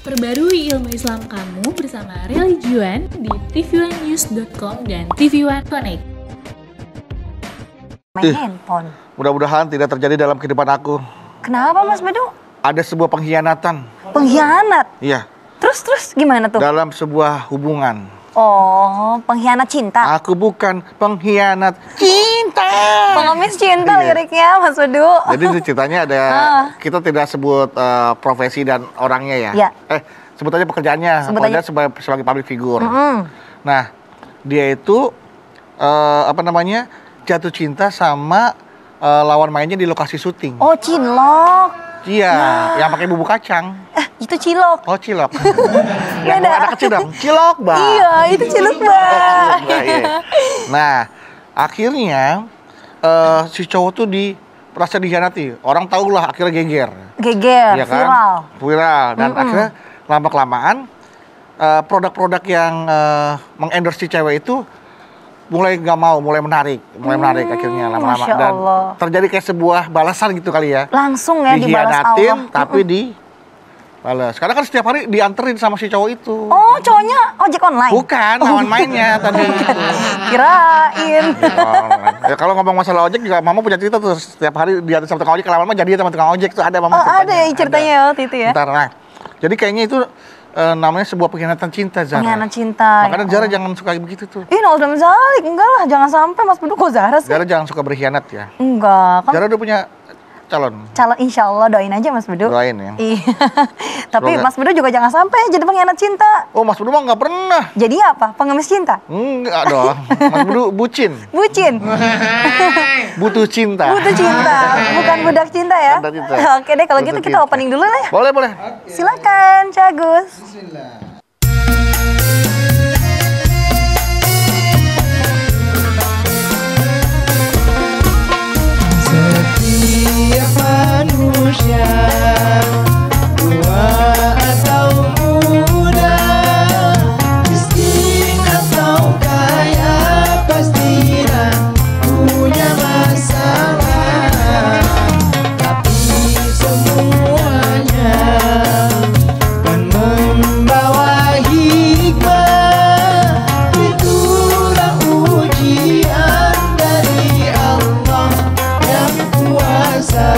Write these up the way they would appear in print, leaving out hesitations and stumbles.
Perbarui ilmu Islam kamu bersama Religion di tv1news.com dan TV1 Connect. Main handphone. Mudah-mudahan tidak terjadi dalam kehidupan aku. Kenapa Mas Bedu? Ada sebuah pengkhianatan. Pengkhianat? Iya. Terus gimana tuh? Dalam sebuah hubungan. Oh, pengkhianat cinta. Aku bukan pengkhianat cinta. Pengemis cinta liriknya Mas Bedu. Jadi di ceritanya ada, kita tidak sebut profesi dan orangnya ya. Ya. Sebut aja pekerjaannya. Sebut Pokoknya aja. sebagai public figure. Mm. Nah, dia itu jatuh cinta sama lawan mainnya di lokasi syuting. Oh, cinlok. Iya, yang pakai bumbu kacang. Itu cilok. Oh, cilok. Yang bawa anak kecil dong. Cilok, Mbak. Iya, itu cilok, Mbak. Nah, akhirnya si cowok tuh merasa dikhianati. Orang tahu lah, akhirnya geger. Geger, Iya kan? viral. Viral. Dan akhirnya lama-kelamaan produk-produk yang mengendorse si cewek itu mulai nggak mau, mulai menarik akhirnya lama-lama. Masya Dan Allah. terjadi kayak sebuah balasan gitu kali ya. Langsung ya dibalas Dikhianatin, Allah. tapi dibalas. Karena kan setiap hari dianterin sama si cowok itu. Oh, cowoknya ojek online? Bukan, lawan mainnya tadi. Kirain. Ya, kalau ngomong masalah ojek juga Mama punya cerita tuh. Setiap hari diantar sama tukang ojek, lama-lama jadi sama tukang ojek tuh ada Mama Oh, ceritanya. ada ya ceritanya ya waktu itu ya? Ntar, nah. Jadi kayaknya itu namanya sebuah pengkhianatan cinta, Zara. Pengkhianat cinta. Makanya Zara jangan suka begitu tuh. Ih, naudzubillah zalik. Enggak lah, jangan sampai Mas Bedu kok Zara sih. Zara jangan suka berkhianat ya. Enggak, kan Zara udah punya calon. insya Allah doain aja Mas Bedu. Doain ya. Iya. Tapi Semoga. Mas Bedu juga jangan sampai jadi pengkhianat cinta. Oh, Mas Budi mah nggak pernah. Jadi apa? Pengemis cinta? Enggak dong. Mas Budi bucin. Bucin? Butuh cinta. Butuh cinta, bukan budak cinta ya? Budak cinta. Oke deh, kalau Butuh gitu kita cinta. opening dulu lah ya. Boleh. Silakan, Cagus. Setiap manusia, tua atau muda, miskin atau kaya, pastilah punya masalah. Tapi semuanya kan membawa hikmah. Itulah ujian dari Allah yang kuasa.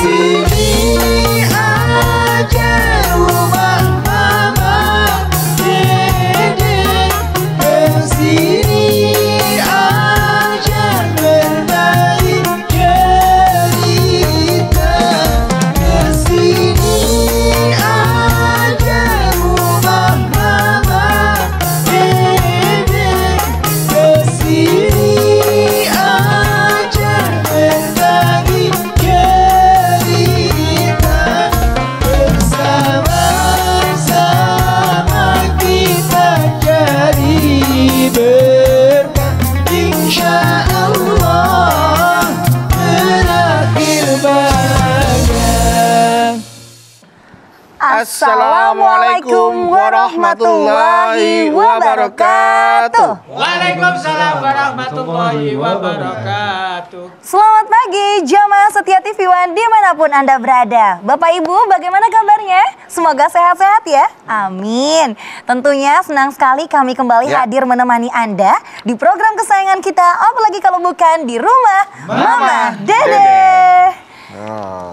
Sini aja rumah mama, dede. Sini aja berbagi cerita. Sini aja rumah mama, dede. Sini aja berbagi cerita. Bersama-sama kita cari berkah, insya Allah berakhir bahagia. Assalamualaikum warahmatullahi wabarakatuh. Waalaikumsalam warahmatullahi wabarakatuh. Selamat pagi jamaah setia TV One dimanapun Anda berada. Bapak Ibu bagaimana kabarnya? Semoga sehat-sehat ya. Amin. Tentunya senang sekali kami kembali hadir menemani Anda di program kesayangan kita. Apalagi kalau bukan di rumah Mama Dede.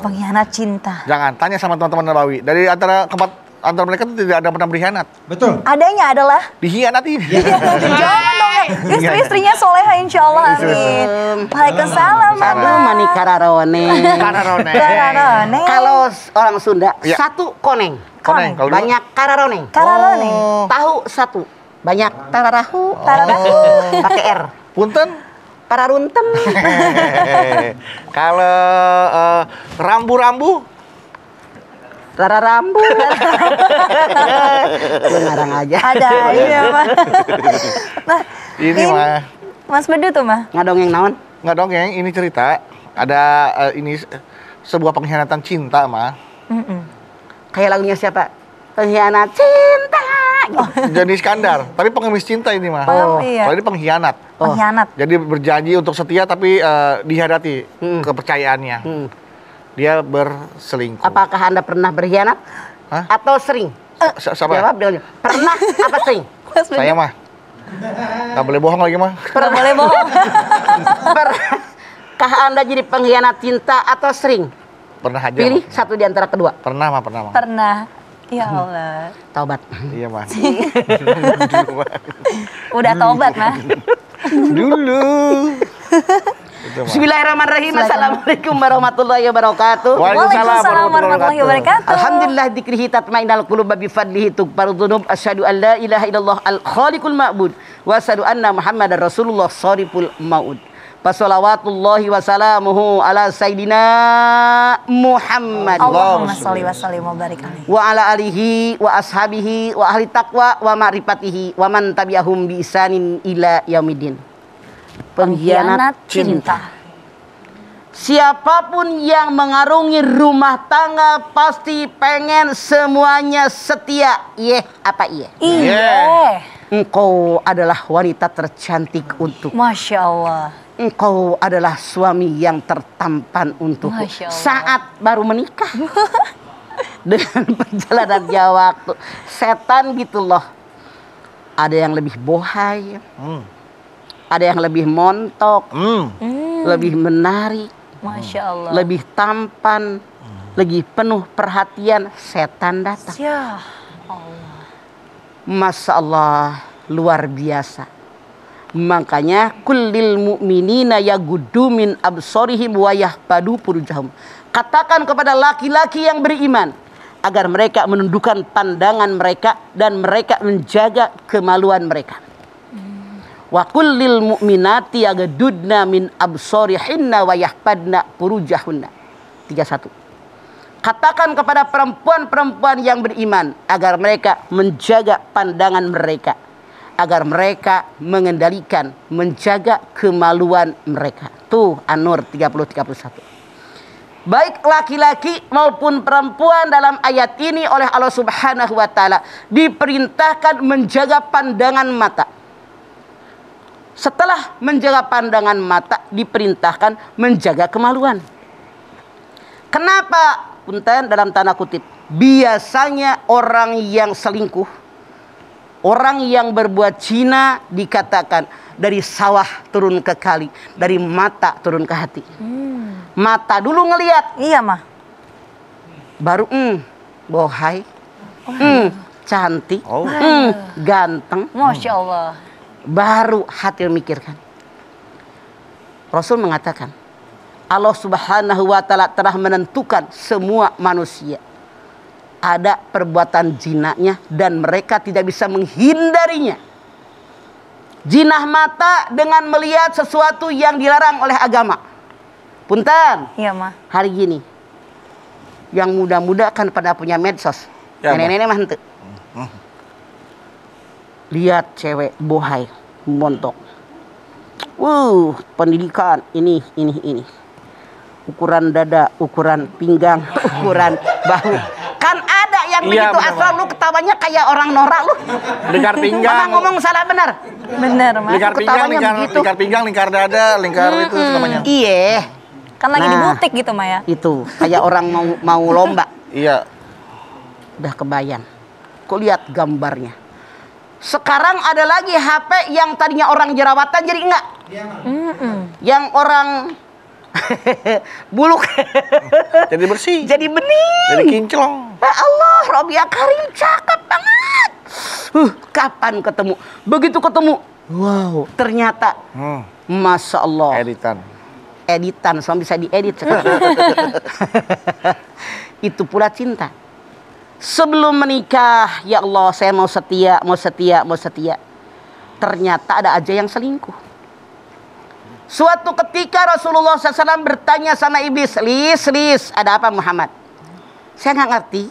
Pengkhianat cinta. Jangan tanya sama teman-teman Nabawi. Dari antara mereka tuh tidak ada pernah berkhianat. Betul. Adanya adalah Dikhianati. jangan dong ya. Istri-istrinya soleha insya Allah. Amin. Waalaikumsalam Satu Mama. mani kararone. Kararone. Kararone. Kalau orang Sunda, Ya. satu koneng. Koneng. Kalau dua? Banyak kararone. Kararone. Oh. Tahu satu. Banyak tararahu. Tararahu. Pakai R. Punten. Pararuntem. Kalau rambu-rambu. Tararambu. Lu ngarang aja. Ada ini apa? Nah, Ini mah Mas Bedu tuh mah. Ngadongeng naon? nggak dongeng. Ini cerita. Ada ini sebuah pengkhianatan cinta mah. Kayak lagunya siapa? Pengkhianat cinta. Joni Iskandar. Tapi pengemis cinta ini mah. Oh, iya. Kalau ini pengkhianat. Pengkhianat. Jadi berjanji untuk setia tapi dihadati kepercayaannya. Dia berselingkuh. Apakah Anda pernah berkhianat? Hah? Atau sering? Siapa? Jawab dong. Pernah apa sering? Saya mah. Gak boleh bohong lagi mah. Nggak boleh bohong. Pernahkah Anda jadi pengkhianat cinta atau sering? Pernah aja. Pilih mah. satu di antara kedua. Pernah mah. Pernah. Ya Allah. Taubat. Iya mah. Udah tobat mah. Dulu. Itu mah. Bismillahirrahmanirrahim. Assalamualaikum warahmatullahi wabarakatuh. Waalaikumsalam warahmatullahi wabarakatuh. Alhamdulillah dzikrihi tatmainnul qulub bi fadlihi tughfaru dzunub asyhadu an la ilaha illallah al khaliqul ma'bud wa asyhadu anna muhammadar rasulullah shariful maud. Fassalawatullahi wasalamuhu ala sayyidina Muhammad Allahumma sholli wa sallim wa barik alaihi. wa ala alihi wa ashabihi wa ahli taqwa wa ma'rifatihi wa man tabi'ahum bi isanin ila yaumiddin. Pengkhianat cinta. Siapapun yang mengarungi rumah tangga pasti pengen semuanya setia. Apa iya? Iya. Engkau adalah wanita tercantik untuk. Masya Allah. Engkau adalah suami yang tertampan untuk. Masya Allah. Saat baru menikah. Dengan perjalanannya waktu. Setan gitu loh. Ada yang lebih bohai. Ada yang lebih montok. Lebih menarik. Masya Allah. Lebih tampan. Lebih penuh perhatian. Setan datang. Ya Allah. Masya Allah, luar biasa. Makanya kullil mu'minina yaghuddu min absarihim wa yahfadu furujahum. Katakan kepada laki-laki yang beriman agar mereka menundukkan pandangan mereka dan mereka menjaga kemaluan mereka. Wa kullil mu'minati yaghuddna min absarihinna wa yahfadna furujahunna. 31. Katakan kepada perempuan-perempuan yang beriman agar mereka menjaga pandangan mereka, agar mereka mengendalikan, menjaga kemaluan mereka. Tuh An-Nur 30-31. Baik laki-laki maupun perempuan dalam ayat ini oleh Allah Subhanahu wa taala diperintahkan menjaga pandangan mata. Setelah menjaga pandangan mata diperintahkan menjaga kemaluan. Kenapa? Punten dalam tanda kutip. Biasanya orang yang selingkuh, orang yang berbuat zina dikatakan dari sawah turun ke kali, dari mata turun ke hati. Mata dulu ngelihat, Iya mah. baru bohai, cantik, ganteng, Masya Allah. baru hati memikirkan. Rasul mengatakan, Allah Subhanahu wa taala telah menentukan semua manusia ada perbuatan zinanya dan mereka tidak bisa menghindarinya. Zinah mata dengan melihat sesuatu yang dilarang oleh agama. Punten, Iya mah. hari gini yang muda-muda kan pada punya medsos. Ya, Nenek-nenek mah henteu. Lihat cewek bohai, montok. Pendidikan ini. Ukuran dada, ukuran pinggang, ukuran bahu. Kan ada yang Iya, begitu benar, asal lu ketawanya kayak orang norak lu. Lingkar pinggang. Mama ngomong salah benar. Bener mah. Lingkar pinggang, ketawanya begitu. lingkar pinggang, lingkar dada, lingkar itu namanya. Iya, Kan lagi di Nah. butik gitu mah ya. itu kayak orang mau lomba. Iya. Udah kebayang. Kok lihat gambarnya. Sekarang ada lagi HP yang tadinya orang jerawatan jadi enggak. Yang orang buluk Jadi bersih. jadi bening. Jadi kinclong. Ya Allah, Robiah Karim cakep banget. Kapan ketemu? Begitu ketemu, wow, ternyata Masya Allah. Editan, sama bisa diedit. Itu pula cinta. Sebelum menikah, ya Allah, saya mau setia. Ternyata ada aja yang selingkuh. Suatu ketika Rasulullah SAW bertanya sama iblis, Lis, ada apa Muhammad? Saya nggak ngerti.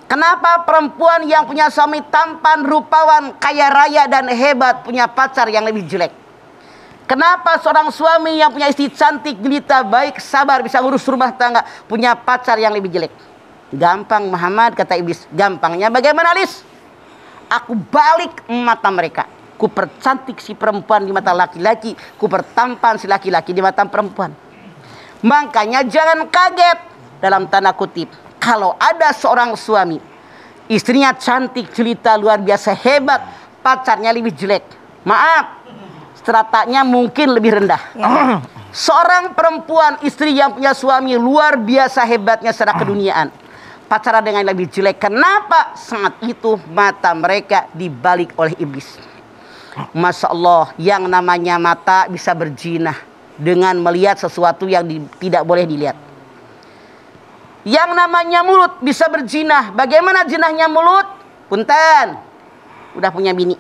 Kenapa perempuan yang punya suami tampan, rupawan, kaya raya dan hebat punya pacar yang lebih jelek? Kenapa seorang suami yang punya istri cantik, jelita, baik, sabar, bisa ngurus rumah tangga, punya pacar yang lebih jelek? Gampang Muhammad, kata iblis. Gampangnya bagaimana, Lis? Aku balik mata mereka. Ku percantik si perempuan di mata laki-laki, ku pertampan si laki-laki di mata perempuan. Makanya jangan kaget dalam tanda kutip, kalau ada seorang suami, istrinya cantik, jelita, luar biasa hebat, pacarnya lebih jelek, maaf, stratanya mungkin lebih rendah. Seorang perempuan, istri yang punya suami luar biasa hebatnya secara keduniaan, pacaran dengan yang lebih jelek. Kenapa? Saat itu mata mereka dibalik oleh iblis. Masya Allah, yang namanya mata bisa berjinah dengan melihat sesuatu yang tidak boleh dilihat. Yang namanya mulut bisa berjinah. Bagaimana jinahnya mulut? Punten, udah punya bini,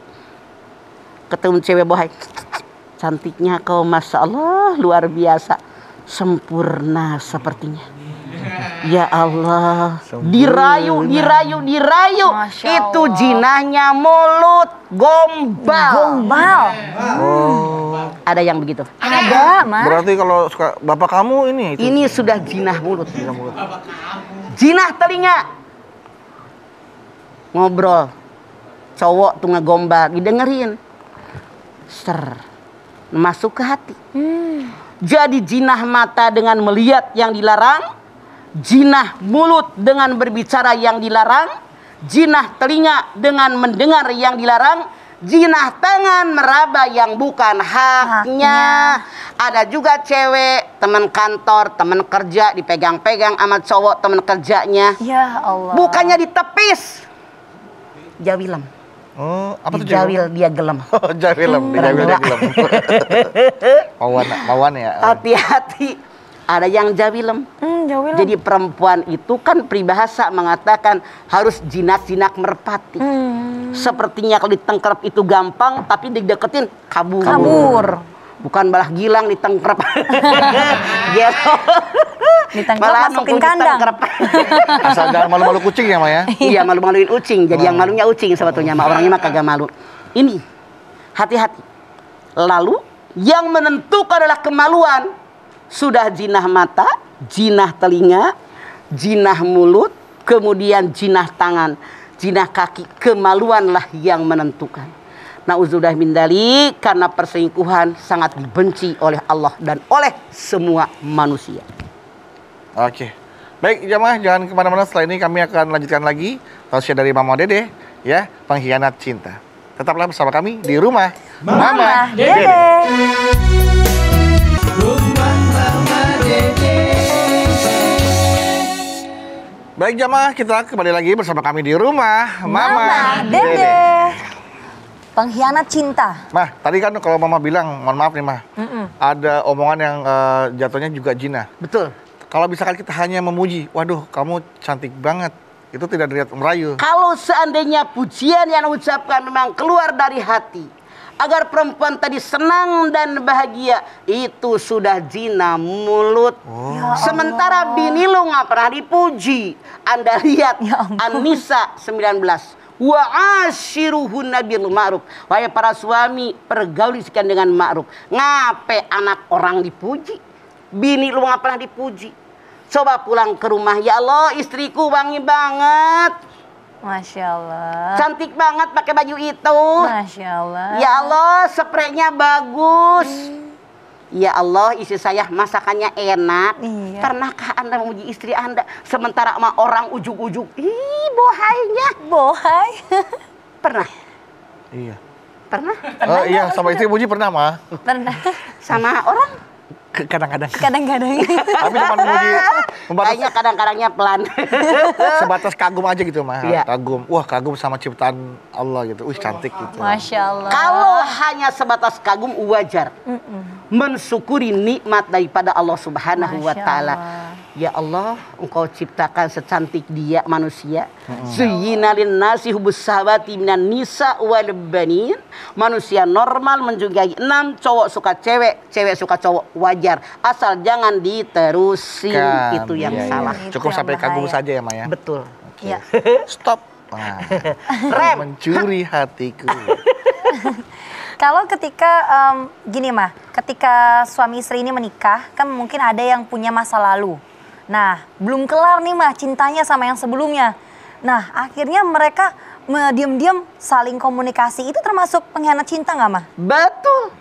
ketemu cewek bohai, cantiknya kau, Masya Allah, luar biasa, sempurna sepertinya. Ya Allah, dirayu. Itu jinahnya mulut, gombal. Ada yang begitu? Ada, Mas. Berarti kalau suka bapak kamu itu. Ini sudah jinah mulut. Jinah telinga, ngobrol, cowok tuh ngegombal, didengerin, masuk ke hati. Jadi jinah mata dengan melihat yang dilarang, jinah mulut dengan berbicara yang dilarang, jinah telinga dengan mendengar yang dilarang, jinah tangan meraba yang bukan haknya. Ada juga cewek, teman kantor, teman kerja, dipegang-pegang sama cowok teman kerjanya. Ya Allah. Bukannya ditepis, jawilem. Oh, apa tuh Jawil dia gelem. Oh, jawilem, dijawil dia gelem. Mawan ya. Hati-hati, ada yang jawilem. Jawilem. Jadi perempuan itu kan peribahasa mengatakan harus jinak-jinak merpati. Sepertinya kalau ditengkrep itu gampang, tapi dideketin kabur. Bukan balah gilang ditengkrep. Gitu. Ditengkrep masukin kandang. Asal jangan malu-malu kucing ya, Maya. Iya, malu-maluin ucing. Jadi yang malunya ucing sebetulnya, orangnya mah kagak malu. Ini hati-hati. Lalu yang menentukan adalah kemaluan. Sudah jinah mata, jinah telinga, jinah mulut, kemudian jinah tangan, jinah kaki. Kemaluanlah yang menentukan. Nauzubillah min dzalik, karena perselingkuhan sangat dibenci oleh Allah dan oleh semua manusia. Oke. Baik, jamaah jangan kemana-mana. Setelah ini kami akan lanjutkan lagi tausiah dari Mama Dede, ya, pengkhianat cinta. Tetaplah bersama kami di rumah Mama Dede. Rumah Mama Dede. Baik jamaah, kita kembali lagi bersama kami di rumah Mama Dede. Pengkhianat cinta. Mah, tadi kan kalau Mama bilang, mohon maaf nih Mah, ada omongan yang jatuhnya juga jinah. Betul. Kalau misalkan kita hanya memuji, waduh kamu cantik banget, itu tidak dilihat merayu. Kalau seandainya pujian yang ucapkan memang keluar dari hati, agar perempuan tadi senang dan bahagia, itu sudah zina mulut. Sementara bini lu nggak pernah dipuji. Anda lihat An-Nisa 19. Wa ashiruhunna bil ma'ruf. Wahai para suami, pergauli sekian dengan ma'ruf. Ngape anak orang dipuji? Bini lu nggak pernah dipuji. Coba pulang ke rumah, ya Allah istriku wangi banget. Masya Allah. Cantik banget pakai baju itu. Masya Allah. Ya Allah spraynya bagus. Ya Allah istri saya masakannya enak. Iya. Pernahkah Anda memuji istri Anda sementara sama orang ujuk-ujuk? Ih bohainya. Bohai. Pernah? Iya. Pernah? Iya, sama istri puji pernah Mah. Pernah. Sama orang? Kadang-kadang. Kadang-kadang. Tapi cuma memuji, Kayaknya kadang-kadangnya pelan. sebatas kagum aja gitu Mah. Iya. Kagum. Wah, kagum sama ciptaan Allah gitu. Wih, cantik gitu. Masya Allah. Kalau hanya sebatas kagum wajar. Mensyukuri nikmat daripada Allah Subhanahu wa Masya taala. Allah. Ya Allah, Engkau ciptakan secantik dia manusia. Zuyyina lin-nasi hubbus syahawati minan nisa wal banin. Manusia normal menjunjai 6, cowok suka cewek, cewek suka cowok, wajar. Asal jangan diterusin, itu yang salah. Cukup yang sampai kagum bahaya. saja ya Maya. Betul. Ya. Stop. Nah, Rem. mencuri hatiku. Kalau ketika gini mah, ketika suami istri ini menikah, kan mungkin ada yang punya masa lalu. Nah, belum kelar nih mah cintanya sama yang sebelumnya. Nah, akhirnya mereka diam-diam saling komunikasi. Itu termasuk pengkhianat cinta nggak mah? Betul.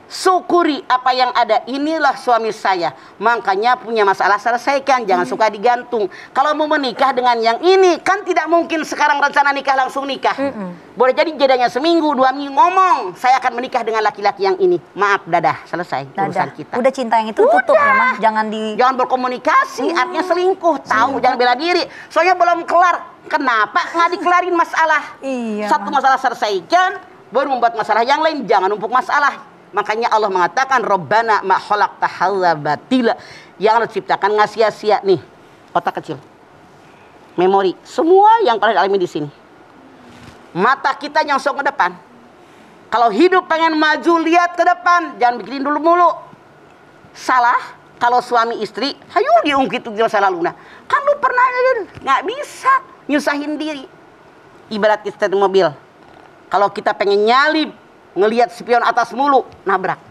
syukuri apa yang ada. Inilah suami saya. Makanya punya masalah selesaikan. Jangan suka digantung. Kalau mau menikah dengan yang ini, kan tidak mungkin sekarang rencana nikah langsung nikah. Boleh jadi jedanya seminggu, 2 minggu ngomong, saya akan menikah dengan laki-laki yang ini. Maaf, dadah, selesai urusan kita. Udah cinta yang itu tutup ya mah. Jangan berkomunikasi, artinya selingkuh. Tahu, jangan bela diri. Soalnya belum kelar. Kenapa nggak dikelarin masalah? Iya, Satu masalah selesaikan, baru membuat masalah yang lain. Jangan numpuk masalah. Makanya Allah mengatakan Rabbana ma khalaqta hadza batila. Yang Allah ciptakan nggak sia-sia nih. Otak kecil, memori, semua yang kalian alami di sini. Mata kita yang sok ke depan. Kalau hidup pengen maju, lihat ke depan, jangan mikirin dulu mulu. Salah kalau suami istri, hayu diungkit di masa lalu. Nah, kan lu pernah nggak bisa nyusahin diri. Ibarat kita di mobil. Kalau kita pengen nyalip, ngelihat spion atas mulu, nabrak.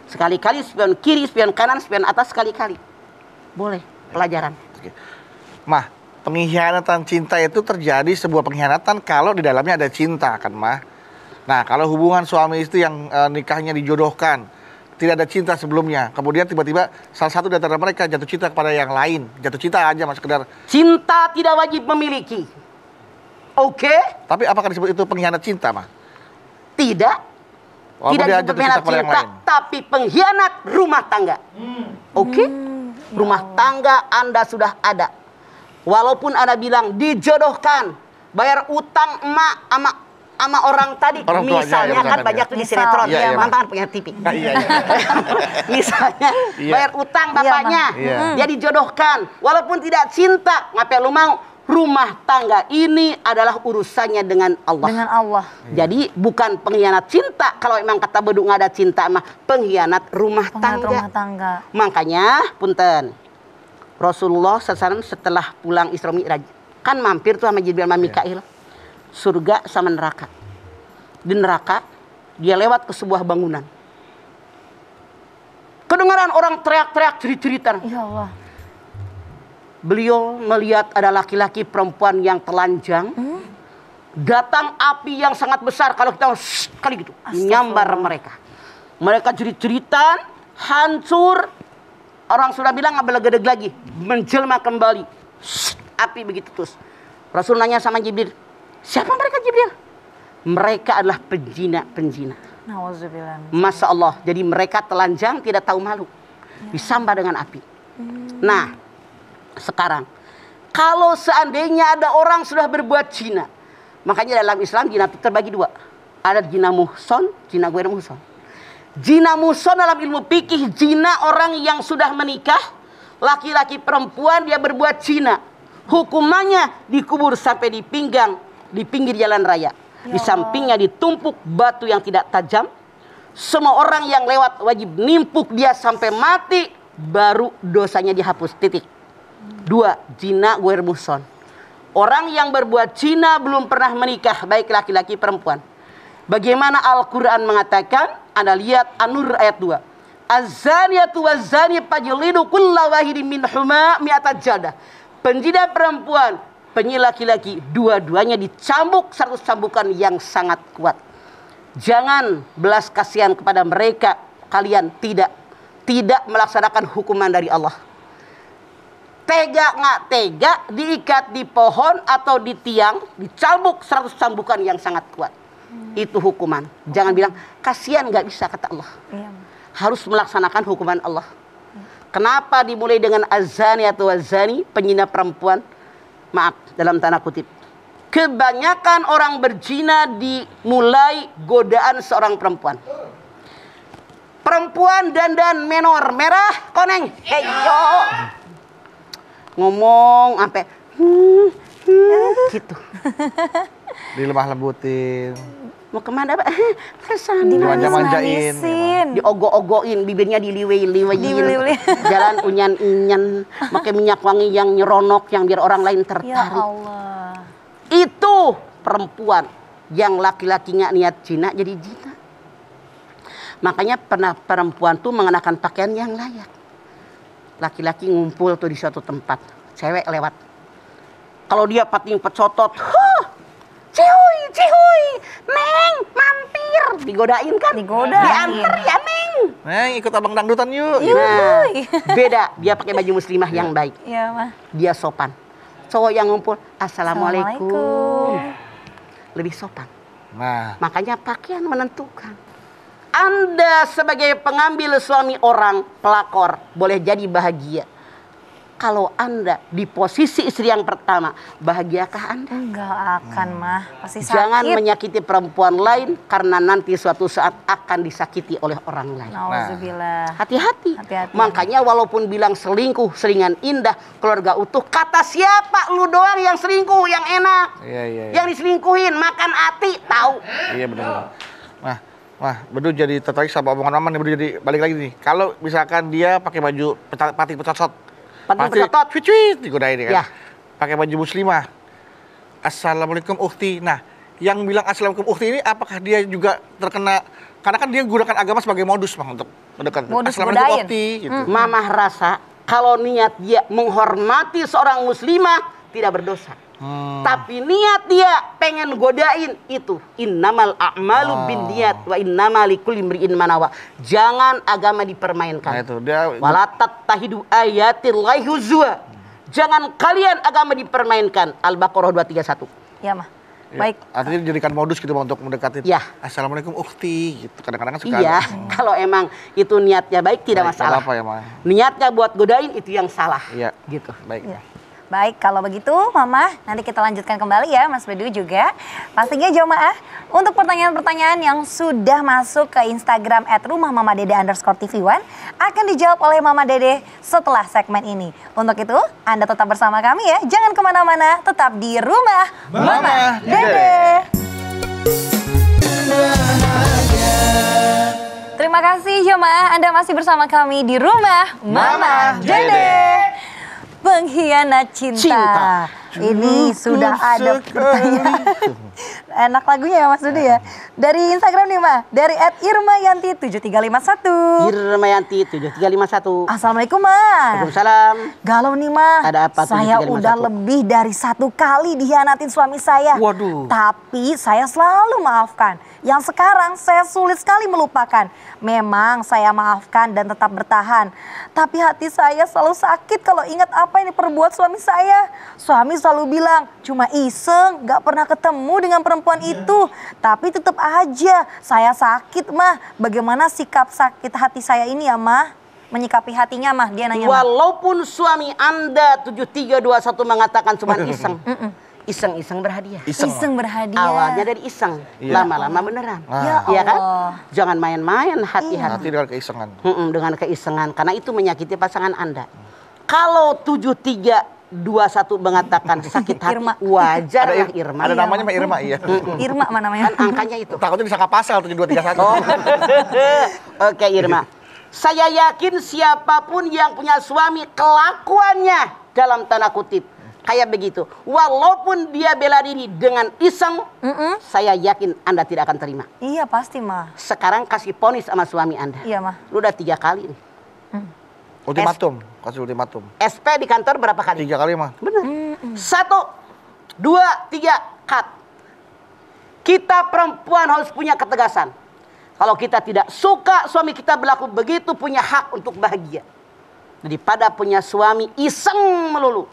Sekali-kali spion kiri, spion kanan, spion atas sekali-kali. Boleh, pelajaran. Mah, pengkhianatan cinta itu terjadi sebuah pengkhianatan kalau di dalamnya ada cinta kan, Mah. Nah, kalau hubungan suami istri yang nikahnya dijodohkan, tidak ada cinta sebelumnya, kemudian tiba-tiba salah satu dari antara mereka jatuh cinta kepada yang lain, jatuh cinta aja mas sekedar. Cinta tidak wajib memiliki. Oke? Tapi apakah disebut itu pengkhianat cinta, Mah? Tidak. Walaupun Tidak dia disebut jatuh cinta pengkhianat kepada yang cinta, lain. tapi pengkhianat rumah tangga. Oke? Rumah tangga Anda sudah ada. Walaupun Anda bilang dijodohkan, bayar utang emak sama orang tadi, Orang tuanya, misalnya ya, kan misalkan, banyak ya. tuh di sinetron, Iya, iya, mantan kan punya TV. Iya. Misalnya Iya. bayar utang bapaknya, Iya. dia dijodohkan, walaupun tidak cinta, ngapain lu mau? Rumah tangga ini adalah urusannya dengan Allah. Dengan Allah. Jadi bukan pengkhianat cinta. Kalau emang kata beduk nggak ada cinta mah pengkhianat rumah tangga. Rumah tangga. Makanya punten Rasulullah SAW setelah pulang Isra Mi'raj kan mampir tuh sama Jibril sama Mikail, surga sama neraka. Di neraka dia lewat ke sebuah bangunan. Kedengaran orang teriak-teriak cerit-ceritan. Ya Allah. Beliau melihat ada laki-laki perempuan yang telanjang. Datang api yang sangat besar. Kalau kita kali gitu, nyambar mereka. Mereka jerit-jeritan, hancur. Orang sudah bilang nggak belegedeg lagi, menjelma kembali. Api begitu terus. Rasul nanya sama Jibril, siapa mereka Jibril? Mereka adalah penjina. Nauzubillah. Masya Allah. Jadi mereka telanjang tidak tahu malu. Disambar dengan api. Nah. Sekarang, kalau seandainya ada orang sudah berbuat zina, makanya dalam Islam zina itu terbagi 2. Ada zina muhson, zina ghair muhson. Zina muhson dalam ilmu fikih, zina orang yang sudah menikah, laki-laki perempuan dia berbuat zina. Hukumannya dikubur sampai di pinggang, di pinggir jalan raya. Di sampingnya ditumpuk batu yang tidak tajam. Semua orang yang lewat wajib nimpuk dia sampai mati, baru dosanya dihapus, titik. 2. Zina ghair muhson. Orang yang berbuat zina belum pernah menikah, baik laki-laki perempuan. Bagaimana Al-Quran mengatakan? Anda lihat An-Nur ayat 2. Az-zaniyatu waz-zani fajlidu kulla wahidin minhuma mi'ata jaldah. Penjina perempuan, penjina laki-laki, dua-duanya dicambuk 100 cambukan yang sangat kuat. Jangan belas kasihan kepada mereka. Kalian tidak melaksanakan hukuman dari Allah. Tega nggak tega, diikat di pohon atau di tiang, dicambuk 100 cambukan yang sangat kuat. Itu hukuman. Jangan bilang kasihan, nggak bisa kata Allah. Harus melaksanakan hukuman Allah. Kenapa dimulai dengan azani atau azani, penyina perempuan? Maaf, dalam tanda kutip. Kebanyakan orang berzina dimulai godaan seorang perempuan. Perempuan dandan menor merah koneng, heyo. Ngomong sampai gitu. Dilemah lembutin. Mau kemana Pak? Kesana. Dimanja-manjain. Diogok-ogokin, bibirnya diliwei-liwein. Jalan unyan-unyan, pakai minyak wangi yang nyeronok yang biar orang lain tertarik. Ya Allah. Itu perempuan yang laki-laki nggak niat zina jadi zina. Makanya pernah perempuan tuh mengenakan pakaian yang layak. Laki-laki ngumpul tuh di suatu tempat, cewek lewat. Kalau dia pating pecotot, cihuy, neng, mampir. terakhir digodain kan? Digodain. Diantar ya Neng. Neng ikut abang dangdutan yuk. Iya. Nah, beda. Dia pakai baju muslimah yang baik. Iya mah. Dia sopan. Cowok yang ngumpul, assalamualaikum. Lebih sopan. Nah, Makanya pakaian menentukan. Anda sebagai pengambil suami orang, pelakor, boleh jadi bahagia. Kalau Anda di posisi istri yang pertama, bahagiakah Anda? Enggak akan mah, pasti sakit. Jangan menyakiti perempuan lain karena nanti suatu saat akan disakiti oleh orang lain. Nauzubillah. Hati-hati. Hati-hati. Makanya walaupun bilang selingkuh, selingan indah, keluarga utuh, kata siapa? Lu doang yang selingkuh, yang enak. iya. Yang diselingkuhin, makan hati, tahu. Iya benar. Nah, Bedu jadi tertarik sama omongan Maman nih, Bedu jadi balik lagi nih. Kalau misalkan dia pakai baju pating pecot, Pating pecot. cuit digodain kan. Ya. Pakai baju muslimah. Assalamualaikum ukhti. Nah, yang bilang assalamualaikum ukhti ini apakah dia juga terkena, karena kan dia gunakan agama sebagai modus Bang untuk mendekat. Modus Assalamualaikum godain. ukhti gitu. Mamah rasa kalau niat dia menghormati seorang muslimah tidak berdosa. Tapi niat dia pengen godain itu innamal a'malu binniyat wa innamal likulli imri'in ma nawa. Jangan agama dipermainkan. Nah itu dia Wala tattahidu ayatillahi huzwa. Jangan kalian agama dipermainkan. Al-Baqarah 231. Iya mah. ya, Baik. artinya dijadikan modus gitu Bang untuk mendekati. Ya. Assalamualaikum ukhti gitu. Kadang-kadang kan suka Iya, kalau emang itu niatnya baik tidak Baik, masalah. apa ya, Ma? Niatnya buat godain itu yang salah. Iya. Gitu. Baik. Iya. Baik, kalau begitu Mama, nanti kita lanjutkan kembali ya Mas Bedu juga. Pastinya jemaah, untuk pertanyaan-pertanyaan yang sudah masuk ke Instagram @rumahmamadede_tv1 akan dijawab oleh Mama Dede setelah segmen ini. Untuk itu, Anda tetap bersama kami ya. Jangan kemana-mana, tetap di rumah Mama Dede. Terima kasih jemaah, Anda masih bersama kami di rumah Mama Dede. Pengkhianat cinta. Ini sudah ada pertanyaan. Enak lagunya ya Mas Dudi ya. Dari Instagram nih Mah, dari @irmayanti7351. Irmayanti 7351. Assalamualaikum Mah. Waalaikumsalam. Galau nih Mah. Ada apa, Saya 7351? udah lebih dari 1 kali dihianatin suami saya. Waduh. Tapi saya selalu maafkan. Yang sekarang saya sulit sekali melupakan. Memang saya maafkan dan tetap bertahan. Tapi hati saya selalu sakit kalau ingat apa yang diperbuat suami saya. Suami selalu bilang, cuma iseng, gak pernah ketemu dengan perempuan itu. Tapi tetap aja saya sakit Mah. Bagaimana sikap sakit hati saya ini ya Mah? Menyikapi hatinya Mah, dia nanya Mah. Walaupun suami Anda 7321 mengatakan cuma iseng. Iseng-iseng berhadiah. Iseng berhadiah. Awalnya dari iseng, Iya. lama-lama beneran. Ya Iya kan? Allah. Jangan main-main hati-hati. Nanti dengan keisengan. Dengan keisengan, karena itu menyakiti pasangan Anda. Kalau 7321 mengatakan sakit hati, Irma. wajar lah Irma. Ada namanya Mbak Irma, iya. Irma mana namanya? Kan angkanya itu. Takutnya disangka pasal 7231. Oke Irma. Saya yakin siapapun yang punya suami kelakuannya dalam tanda kutip kayak begitu. Walaupun dia bela diri dengan iseng, saya yakin Anda tidak akan terima. Iya pasti Mah. Sekarang kasih ponis sama suami Anda. Iya Mah. Lu udah 3 kali nih. Ultimatum, kasih ultimatum. SP di kantor berapa kali? 3 kali mah. Benar. 1, 2, 3, cut. Kita perempuan harus punya ketegasan. Kalau kita tidak suka suami kita berlaku begitu, punya hak untuk bahagia. Daripada punya suami iseng melulu.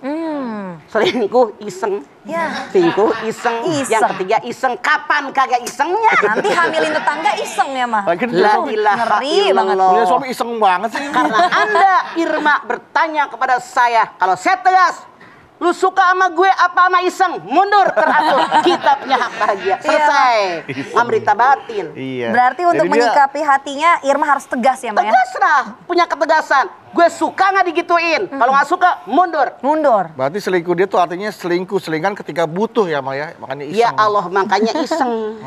Selingkuh iseng. Ya. Selingkuh iseng. Iseng. Yang ketiga iseng. Kapan kagak isengnya? Nanti hamilin tetangga iseng ya Mah. Lagi La suami- ilaha ngeri banget. illallah. punya suami iseng banget sih. Karena Anda Irma bertanya kepada saya, kalau saya tegas, lu suka sama gue apa sama iseng? Mundur, teratur. Kita punya hak bahagia. Selesai. Nggak berita batin. Iya. Berarti untuk Jadi dia- menyikapi hatinya Irma harus tegas ya Mah ya. Tegas lah, punya ketegasan. Gue suka nggak digituin? Kalau nggak suka, mundur. Mundur. Berarti selingkuh dia tuh artinya selingkuh selingan ketika butuh ya Maya, makanya iseng. Ya Allah, makanya iseng.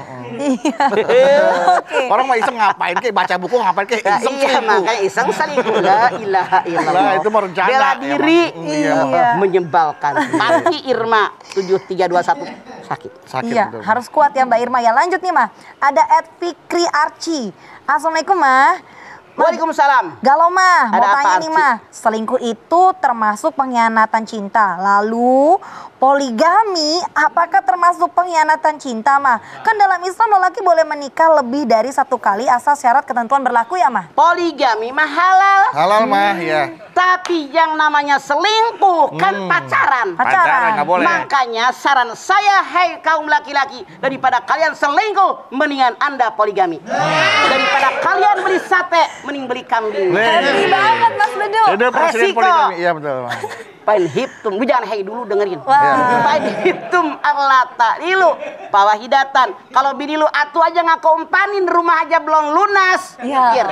Orang mah iseng ngapain kek, baca buku ngapain kek, Ya, iseng iya, selingkuh. makanya iseng selingkuh. La ilaha illallah. Lah, itu mah rencana, Bela emang. diri. Iya. Menyebalkan. Pasti Irma 7321 sakit. Sakit Iya, betul. harus kuat ya Mbak Irma ya. Lanjut nih Mah. Ada @fikri_archie. Assalamualaikum Mah. Waalaikumsalam. Galau mah, mau Ada apa, tanya nih Arci? mah, selingkuh itu termasuk pengkhianatan cinta. Lalu poligami apakah termasuk pengkhianatan cinta mah? Kan dalam Islam lelaki boleh menikah lebih dari 1 kali asal syarat ketentuan berlaku ya mah? Poligami mah halal. Halal mah ya. Tapi yang namanya selingkuh kan pacaran. Pacaran. Nggak boleh. Makanya saran saya, hai kaum laki-laki, daripada kalian selingkuh, mendingan Anda poligami. Daripada kalian beli sate, mending beli kambing. Happy banget Mas Bedu. Udah presiden Resiko. poligami. Iya betul. Pain hiptum, lu jangan hey dulu dengerin. Wah. Pain hiptum arlata ilu, pawahidatan. Kalau bini lu atu aja nggak umpanin, rumah aja belum lunas. Ya Pikir.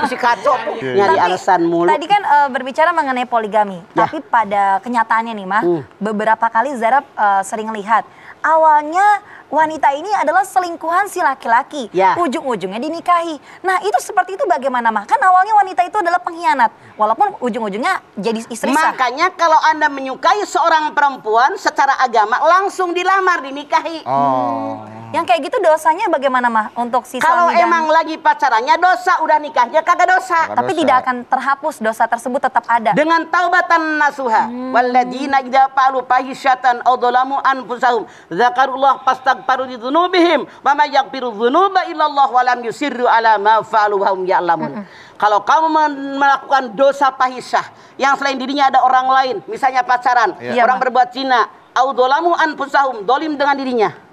Si kacau tuh, nyari alasan mulu. Tadi kan berbicara mengenai poligami, Ya. tapi pada kenyataannya nih mah, beberapa kali Zara sering lihat awalnya wanita ini adalah selingkuhan si laki-laki, Ya. ujung-ujungnya dinikahi. Nah itu seperti itu bagaimana mah? Kan awalnya wanita itu adalah pengkhianat, walaupun ujung-ujungnya jadi istri sah. Makanya kalau Anda menyukai seorang perempuan secara agama, langsung dilamar, dinikahi. Oh. Yang kayak gitu dosanya bagaimana mah untuk si Kalau suami dan emang lagi pacarannya dosa, udah nikahnya kagak dosa. tapi dosa. tidak akan terhapus dosa tersebut tetap ada. Dengan taubatan nasuha. Walladzina idza fa'alu fahisyatan aw dzalamu anfusahum dzakarullah fastaghfiru lidzunubihim wa may yaghfiru dzunuba illallah wa lam yusirru ala ma fa'alu wa hum ya'lamun. Kalau kamu melakukan dosa fahisyah yang selain dirinya ada orang lain, misalnya pacaran, Iya, orang Mak. berbuat zina, aw dzalamu anfusahum, dolim dengan dirinya.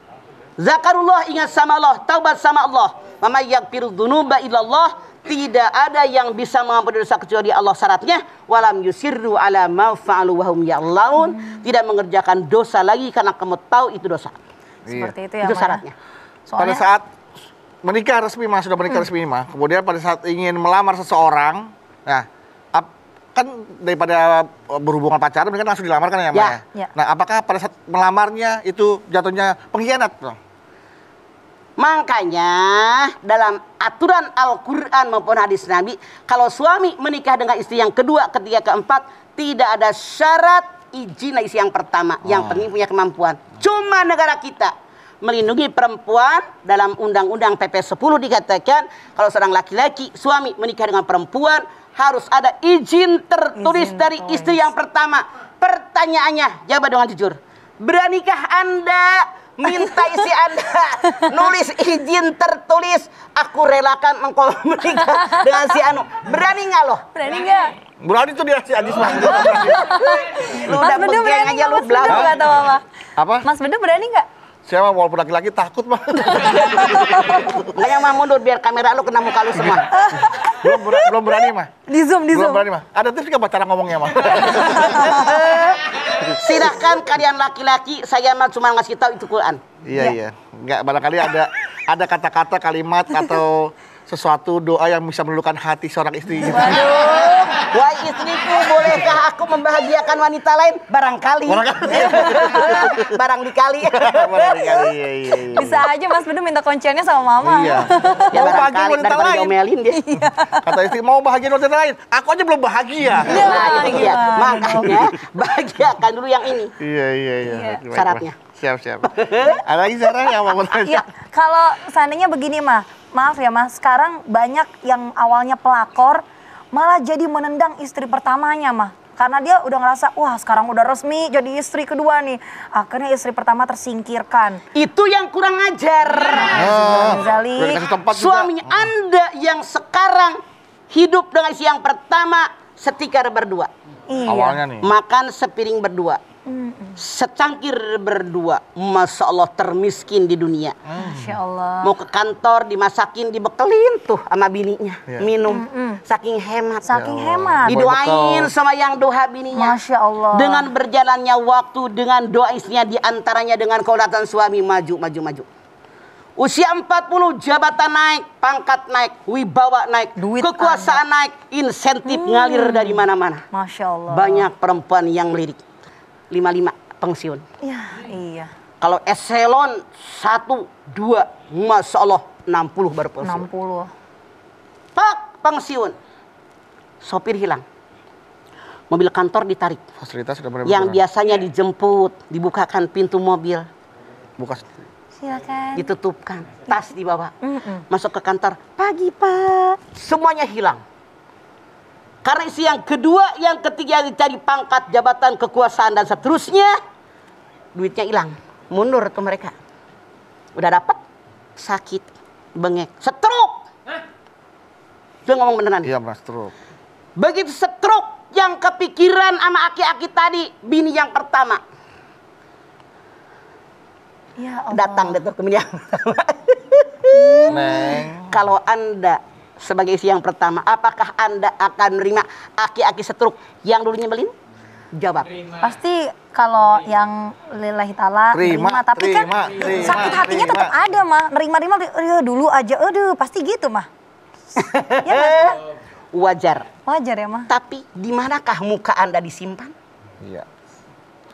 Zakarullah, ingat sama Allah, taubat sama Allah. Wa may yaghfiru dzunuba illallah, tidak ada yang bisa mengampuni dosa kecuali Allah. Syaratnya walam yusirru ala ma fa'alu wa hum ya'lamun, tidak mengerjakan dosa lagi karena kamu tahu itu dosa. Seperti itu ya Itu Mah. syaratnya. Pada saat menikah resmi mah, sudah menikah resmi mah. Kemudian pada saat ingin melamar seseorang, nah kan daripada berhubungan pacaran kan langsung dilamar kan ya, Mah? Ya. Nah, apakah pada saat melamarnya itu jatuhnya pengkhianat? Bang? Makanya dalam aturan Al-Quran maupun hadis Nabi, kalau suami menikah dengan istri yang kedua, ketiga, keempat, tidak ada syarat izin istri yang pertama. Yang penting punya kemampuan. Cuma negara kita melindungi perempuan, dalam Undang-Undang PP 10 dikatakan kalau seorang laki-laki suami menikah dengan perempuan harus ada izin tertulis Izin dari tertulis. istri yang pertama. Pertanyaannya, jawab dengan jujur. Beranikah Anda minta istri Anda nulis izin tertulis, aku relakan engkau menikah dengan si Anu? Berani nggak lo? Berani nggak? Berani tuh dia si Adis mah. Lu Mas udah Bedu begeng berani aja nggak lu Mas Bedu belakang. kata mama? Apa? Mas Bedu berani nggak? Siapa walaupun laki-laki takut mah. Makanya mah mundur biar kamera lu kena muka lu semua. belum berani mah. Di zoom, di Belum zoom. berani mah. Ada tips nggak cara ngomongnya mah? Silahkan kalian laki-laki, saya mah cuma ngasih tahu itu Quran. Iya. Nggak, barangkali ada kata-kata, kalimat atau sesuatu doa yang bisa meluluhkan hati seorang istri gitu. Wahai istriku, bolehkah aku membahagiakan wanita lain? Barangkali. Barang dikali. Barangkali, iya. Bisa aja Mas Bedu minta kunciannya sama mama. Iya. Ya Mau bahagia barangkali wanita daripada lain. diomelin dia. Kata istri mau bahagia wanita lain. Aku aja belum bahagia. Nah, itu dia. Makanya bahagiakan dulu yang ini. Iya. Baik, Syaratnya. Mas. Siap. Ada lagi Sarah yang mau tanya? Iya, kalau seandainya begini mah, maaf ya Mas, sekarang banyak yang awalnya pelakor malah jadi menendang istri pertamanya mah. Karena dia udah ngerasa, wah sekarang udah resmi jadi istri kedua nih. Akhirnya istri pertama tersingkirkan. Itu yang kurang ajar. Zali. Udah dikasih tempat juga. Suami Anda yang sekarang hidup dengan si yang pertama setikar berdua. Iya. Awalnya nih. Makan sepiring berdua. Secangkir berdua. Masya Allah termiskin di dunia. Masya Allah. Mau ke kantor dimasakin, dibekelin tuh sama bininya. Iya. Minum. Saking hemat. Saking hemat. Didoain sama yang doa bininya. Masya Allah. Dengan berjalannya waktu, dengan doa istrinya diantaranya dengan kedaulatan suami maju. Usia 40, jabatan naik, pangkat naik, wibawa naik, Duit kekuasaan naik, insentif ngalir dari mana-mana. Masya Allah. Banyak perempuan yang melirik. 55 pensiun. Iya. Kalau eselon 1, 2, Masya Allah 60 baru pensiun. 60. Pak pensiun. Sopir hilang. Mobil kantor ditarik. Fasilitas sudah benar. Yang biasanya dijemput, dibukakan pintu mobil. buka sendiri. silakan. Ditutupkan, tas dibawa. Masuk ke kantor, pagi Pak. Semuanya hilang. Karena isi yang kedua, yang ketiga dicari pangkat, jabatan, kekuasaan dan seterusnya, duitnya hilang. Mundur tuh mereka. Udah dapat, sakit, bengek, stroke. Dia ngomong beneran. Iya mas, stroke. Begitu stroke, yang kepikiran sama aki-aki tadi, bini yang pertama. Ya Allah. Datang deh tuh ke bini yang pertama. Neng. Kalau Anda sebagai istri yang pertama, apakah Anda akan menerima aki-aki stroke yang dulunya nyebelin? Jawab. Pasti kalau yang lillahi ta'ala Terima, tapi kan terima. sakit hatinya tetap ada mah. Nerima dulu aja. Aduh, pasti gitu mah. Ya nggak sih, Mah? Wajar. Wajar ya mah. Tapi di manakah muka Anda disimpan? Iya.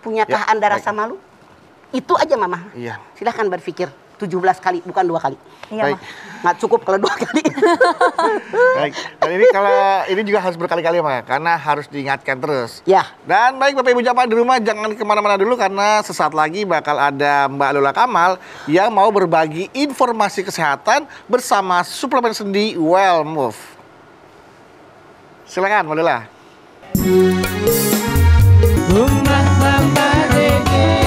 Punyakah Ya, Anda baik. rasa malu? Itu aja Mama. Iya. Silahkan berpikir 17 kali, bukan 2 kali. Iya Baik. mah. Nggak cukup kalau 2 kali. Baik. Dan ini ini juga harus berkali-kali Mak, karena harus diingatkan terus. Ya. Dan baik Bapak Ibu jamaah di rumah jangan kemana-mana dulu karena sesaat lagi bakal ada Mbak Lola Kamal yang mau berbagi informasi kesehatan bersama suplemen sendi Well Move. Silakan Mbak Lola. Rumah Mama Dede.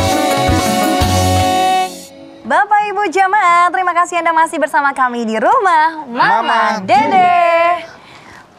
Bapak Ibu jamaah, terima kasih Anda masih bersama kami di rumah Mama Dede.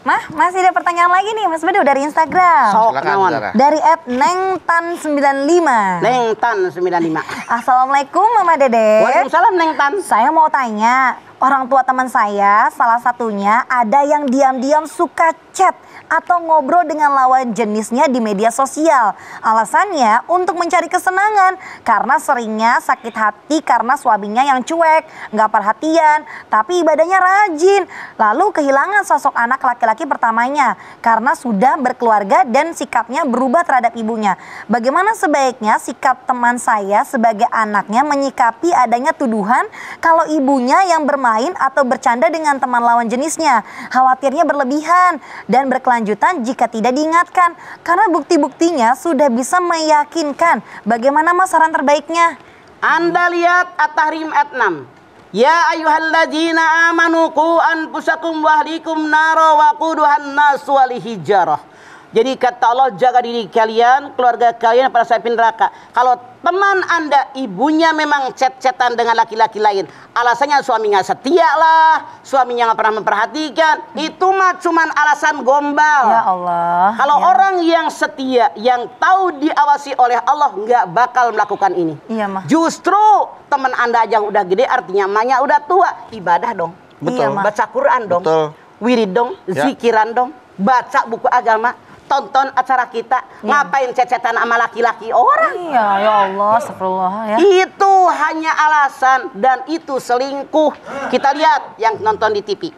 Mah, masih ada pertanyaan lagi nih Mas Bedu dari Instagram. Sok Silakan, naon. Saudara. Dari @nengtan95. Neng Tan 95. Assalamualaikum Mama Dede. Waalaikumsalam Neng Tan. Saya mau tanya, orang tua teman saya salah satunya ada yang diam-diam suka chat atau ngobrol dengan lawan jenisnya di media sosial. Alasannya untuk mencari kesenangan karena seringnya sakit hati karena suaminya yang cuek, nggak perhatian, tapi ibadahnya rajin. Lalu kehilangan sosok anak laki-laki pertamanya karena sudah berkeluarga dan sikapnya berubah terhadap ibunya. Bagaimana sebaiknya sikap teman saya sebagai anaknya menyikapi adanya tuduhan kalau ibunya yang bermain atau bercanda dengan teman lawan jenisnya? Khawatirnya berlebihan dan berkelanjutan jika tidak diingatkan karena bukti-buktinya sudah bisa meyakinkan. Bagaimana Mas saran terbaiknya? Anda lihat At-Tahrim ayat 6. Ya ayyuhalladzina amanu qu anfusakum wa ahlikum nara wa quduhan nas wal hijarah. Jadi kata Allah, jaga diri kalian, keluarga kalian pada api neraka. Kalau teman Anda ibunya memang chat-chatan dengan laki-laki lain, alasannya suaminya setia lah, suaminya nggak pernah memperhatikan, itu mah cuman alasan gombal. Ya Allah. Kalau Ya. orang yang setia, yang tahu diawasi oleh Allah, nggak bakal melakukan ini. Iya mah. Justru teman Anda aja udah gede, artinya emaknya udah tua, ibadah dong. Betul. Iya, Mak. Baca Quran dong. Betul. Wirid dong, Ya. zikiran dong, baca buku agama, tonton acara kita, ngapain cecetan sama laki-laki orang? Iya, ya Allah, astagfirullah ya. Itu hanya alasan dan itu selingkuh. Kita lihat yang nonton di TV.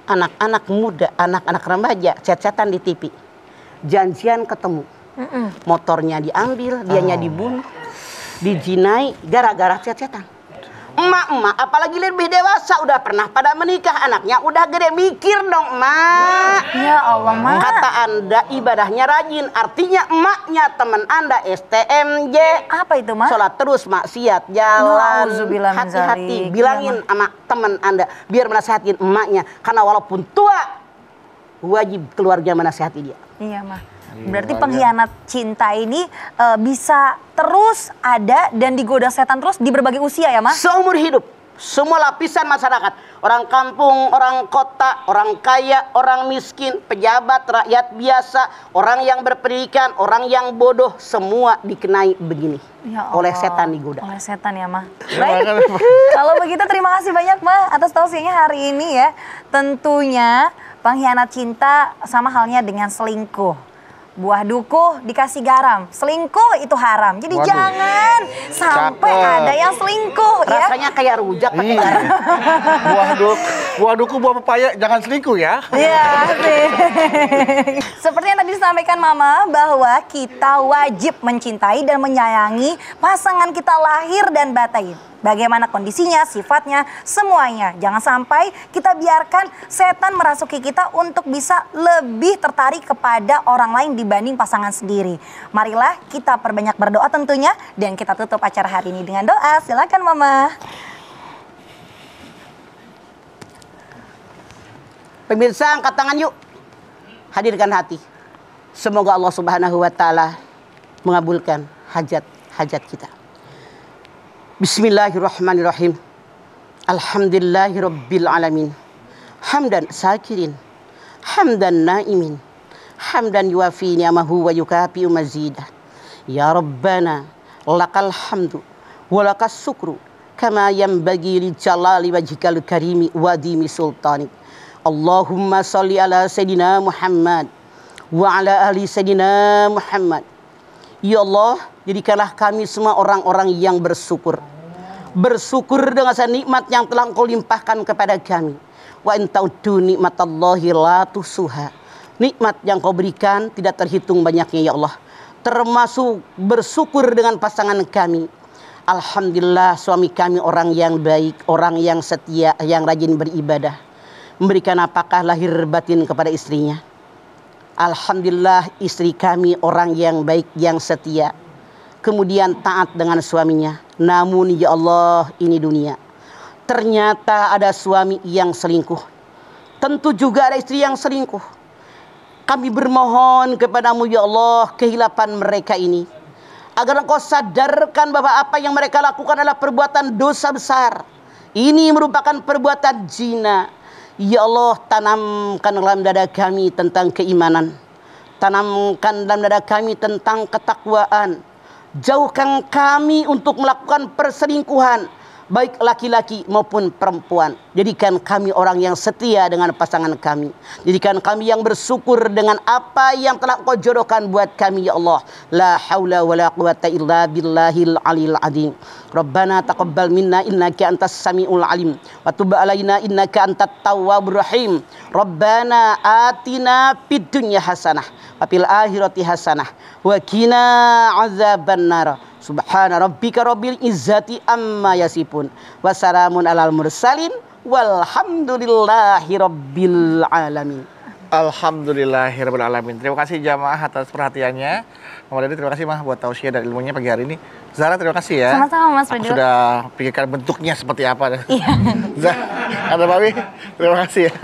Anak-anak muda, anak-anak remaja cecetan di TV. Janjian ketemu. Motornya diambil, dianya dibunuh, dijinai gara-gara cecetan. Emak-emak apalagi lebih dewasa udah pernah pada menikah, anaknya udah gede, mikir dong emak. Ya Allah, Mak. Kata Anda ibadahnya rajin, artinya emaknya teman Anda STMJ. Apa itu, Mak? Sholat terus, maksiat, jalan, Nauzubillah min hati-hati. zalik. Bilangin Iya, sama teman Anda biar menasehatin emaknya, karena walaupun tua wajib keluarga menasehati dia. Iya, Mah. Berarti pengkhianat cinta ini bisa terus ada dan digoda setan terus di berbagai usia ya, Mah? Seumur hidup, semua lapisan masyarakat, orang kampung, orang kota, orang kaya, orang miskin, pejabat, rakyat biasa, orang yang berpendidikan, orang yang bodoh, semua dikenai begini. Ya Allah. Oleh setan digoda. Oleh setan ya, Mah. Baik. Kalau begitu terima kasih banyak, Mah, atas tausiahnya hari ini ya. Tentunya pengkhianat cinta sama halnya dengan selingkuh. Buah dukuh dikasih garam, selingkuh itu haram. Jadi Waduh. jangan sampai Cakep. ada yang selingkuh ya. Rasanya kayak rujak pakai Iya. garam. Buah duku, buah pepaya, jangan selingkuh ya. Iya, sih. Seperti yang tadi disampaikan Mama bahwa kita wajib mencintai dan menyayangi pasangan kita lahir dan batin. Bagaimana kondisinya, sifatnya, semuanya. Jangan sampai kita biarkan setan merasuki kita untuk bisa lebih tertarik kepada orang lain dibanding pasangan sendiri. Marilah kita perbanyak berdoa tentunya, dan kita tutup acara hari ini dengan doa. Silakan Mama. Pemirsa, angkat tangan yuk. Hadirkan hati. Semoga Allah Subhanahu wa taala mengabulkan hajat-hajat kita. Bismillahirrahmanirrahim. Alhamdulillahirabbil alamin. Hamdan sakirin, hamdan naimin, hamdan yuafi ni'amahu wa yukafi mazidah. Ya Rabbana, lakal hamdu wa lakas syukru kama yanbaghi li jalali wajhikal karimi wa dimi sultanik. Allahumma shalli ala sayidina Muhammad wa ala ali sayidina Muhammad. Ya Allah, jadikanlah kami semua orang-orang yang bersyukur. Bersyukur dengan nikmat yang telah Engkau limpahkan kepada kami. Wa in ta'uddu nikmatallahi la tuhsuha. Nikmat yang Kau berikan tidak terhitung banyaknya ya Allah. Termasuk bersyukur dengan pasangan kami. Alhamdulillah suami kami orang yang baik, orang yang setia, yang rajin beribadah. Memberikan apakah lahir batin kepada istrinya. Alhamdulillah istri kami orang yang baik, yang setia. Kemudian taat dengan suaminya. Namun ya Allah, ini dunia. Ternyata ada suami yang selingkuh. Tentu juga ada istri yang selingkuh. Kami bermohon kepadamu ya Allah, kehilapan mereka ini. Agar Engkau sadarkan bahwa apa yang mereka lakukan adalah perbuatan dosa besar. Ini merupakan perbuatan zina. Ya Allah, tanamkan dalam dada kami tentang keimanan. Tanamkan dalam dada kami tentang ketakwaan. Jauhkan kami untuk melakukan perselingkuhan, baik laki-laki maupun perempuan. Jadikan kami orang yang setia dengan pasangan kami. Jadikan kami yang bersyukur dengan apa yang telah Engkau jodohkan buat kami ya Allah. La haula wa la quwata illa billahil aliyil azim. Rabbana taqabbal minna innaka antas samiul alim wa tub alaina innaka antat tawwabur rahim. Rabbana atina fid dunya hasanah wa fil akhirati hasanah wa qina azabannar. Subhana rabbika rabbil izzati amma yasifun wa salamun alal mursalin walhamdulillahi rabbil alamin. Alhamdulillahirabbil alamin. Terima kasih jamaah atas perhatiannya. Mama Dede terima kasih Mah buat tausiah dan ilmunya pagi hari ini. Zara terima kasih ya. Sama-sama Mas Fadil. Sudah pikirkan bentuknya seperti apa. Iya. Ada Bawi, terima kasih ya.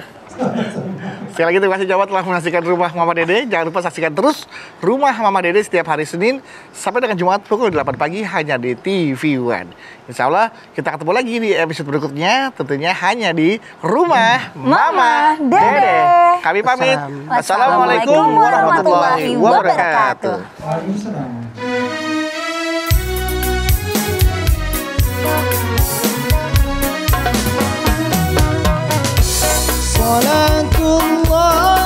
Sekali lagi terima kasih jawab telah menyaksikan Rumah Mama Dede. Jangan lupa saksikan terus Rumah Mama Dede setiap hari Senin sampai dengan Jumat pukul 8 pagi hanya di TV One. Insya Allah kita ketemu lagi di episode berikutnya, tentunya hanya di Rumah Mama Dede. Kami pamit. Wassalamualaikum warahmatullahi wabarakatuh. صلاة الله